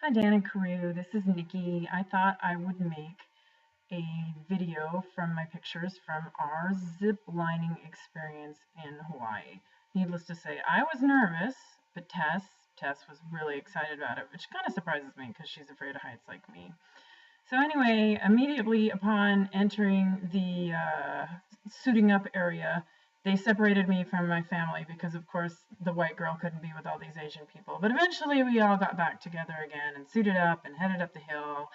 Hi Dan and Carew, this is Nikki. I thought I would make a video from my pictures from our ziplining experience in Hawaii. Needless to say, I was nervous, but Tess was really excited about it, which kind of surprises me because she's afraid of heights like me. So anyway, immediately upon entering the suiting up area, they separated me from my family because, of course, the white girl couldn't be with all these Asian people. But eventually we all got back together again and suited up and headed up the hill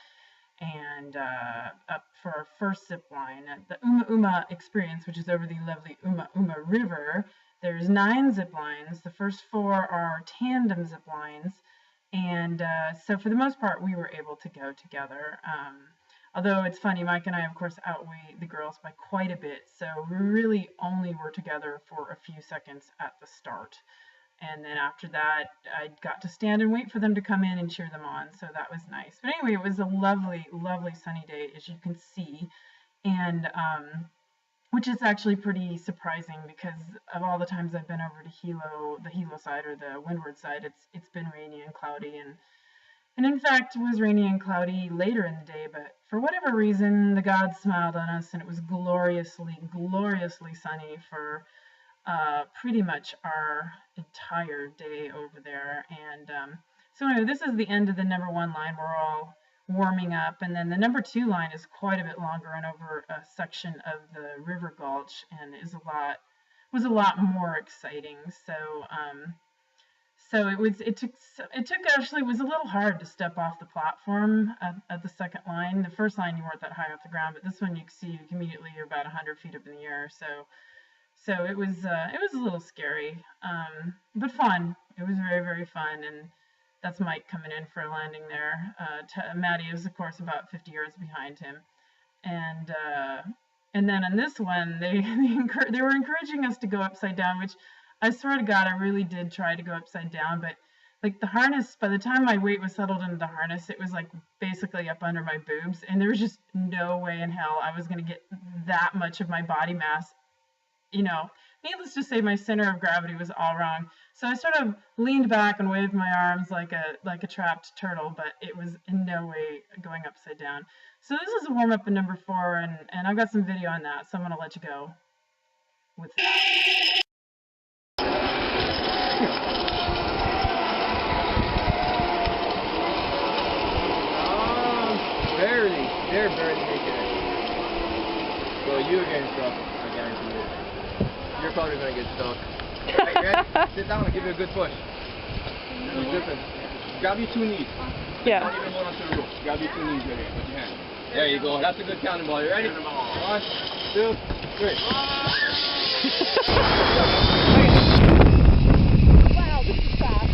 and up for our first zip line at the Umauma Experience, which is over the lovely Umauma River. There's 9 zip lines. The first 4 are tandem zip lines. And so for the most part, we were able to go together. Although it's funny, Mike and I, of course, outweigh the girls by quite a bit. So we really only were together for a few seconds at the start. And then after that, I got to stand and wait for them to come in and cheer them on. So that was nice. But anyway, it was a lovely, lovely sunny day, as you can see. And which is actually pretty surprising because of all the times I've been over to Hilo, the Hilo side or the windward side, it's been rainy and cloudy, and in fact it was rainy and cloudy later in the day, but for whatever reason the gods smiled on us and it was gloriously sunny for pretty much our entire day over there. And so anyway, this is the end of the number 1 line. We're all warming up, and then the number 2 line is quite a bit longer and over a section of the river Gulch, and was a lot more exciting. So so it took actually, it was a little hard to step off the platform at the second line. The first line you weren't that high off the ground, but this one you can see immediately you're about 100 feet up in the air. So it was a little scary, but fun. It was very, very fun, and that's Mike coming in for a landing there. Maddie is, of course, about 50 yards behind him. And then on this one, they were encouraging us to go upside down, which I swear to God, I really did try to go upside down. But like the harness, by the time my weight was settled into the harness, it was like basically up under my boobs. And there was just no way in hell I was going to get that much of my body mass. Needless to say, my center of gravity was all wrong. So I sort of leaned back and waved my arms like a trapped turtle, but it was in no way going upside down. So this is a warm up in number 4, and I've got some video on that, so I'm gonna let you go with that. They're barely making it. So you against stuff, I guarantee it. You're probably gonna get stuck. Right, ready? Sit down and give it a good push. Listen, grab your 2 knees. Yeah. Don't even hold onto the rope. Grab your 2 knees right here with your hand. There you go. That's a good cannonball. You ready? 1, 2, 3. Wow, this is fast.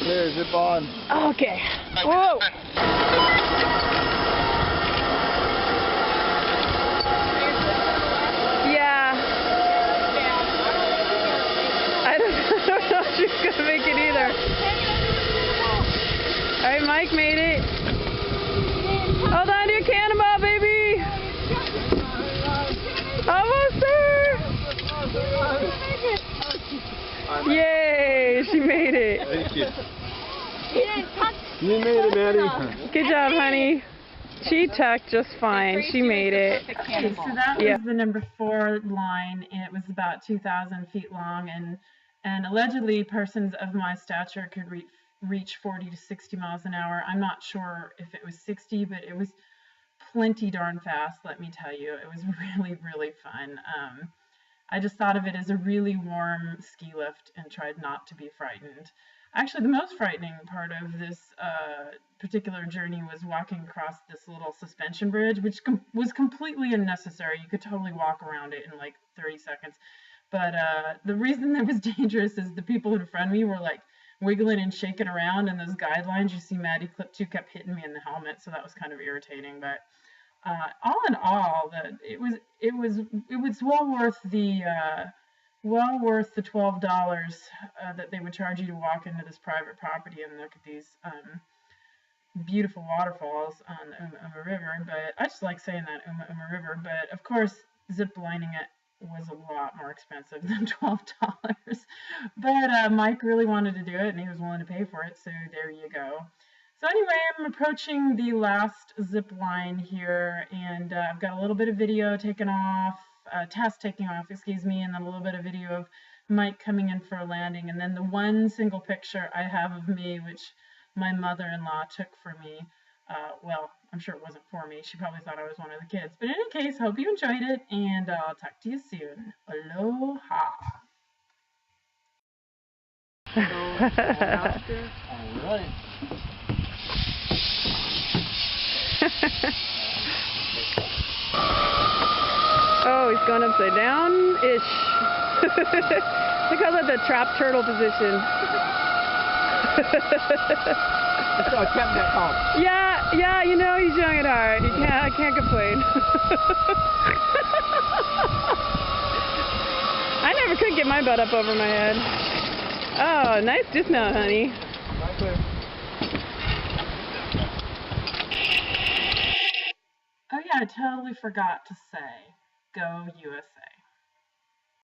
Clear, zip on. Okay. Whoa. Yeah. I don't know if she's gonna make it either. All right, Mike made it. Hold on to your cannonball, baby. Almost there. Yay, she made it. Thank you. You made it, Maddie. Good job, honey. She tucked just fine. She made it. Okay, so that was the number 4 line, and it was about 2,000 feet long, and allegedly persons of my stature could reach 40 to 60 miles an hour. I'm not sure if it was 60, but it was plenty darn fast, let me tell you. It was really, really fun. I just thought of it as a really warm ski lift and tried not to be frightened. Actually, the most frightening part of this particular journey was walking across this little suspension bridge, which was completely unnecessary. You could totally walk around it in like 30 seconds. But the reason that was dangerous is the people in front of me were like wiggling and shaking around, and those guidelines you see Maddie clip to kept hitting me in the helmet, so that was kind of irritating. But all in all, it was well worth the $12 that they would charge you to walk into this private property and look at these beautiful waterfalls on the Umauma River. But I just like saying that, Umauma River. But of course, zip lining it was a lot more expensive than $12. But Mike really wanted to do it, and he was willing to pay for it, so there you go. So anyway, I'm approaching the last zip line here, and I've got a little bit of video taken off, test taking off, excuse me, and then a little bit of video of Mike coming in for a landing, and then the one single picture I have of me, which my mother-in-law took for me. Well, I'm sure it wasn't for me. She probably thought I was one of the kids. But in any case, hope you enjoyed it, and I'll talk to you soon. Aloha. All right. Oh, he's going upside down-ish. They call that the trap turtle position. So I kept that calm. Yeah, you know he's young at heart. I can't complain. I never could get my butt up over my head. Oh, nice dismount, honey. Right clear. Oh yeah, I totally forgot to say, go USA.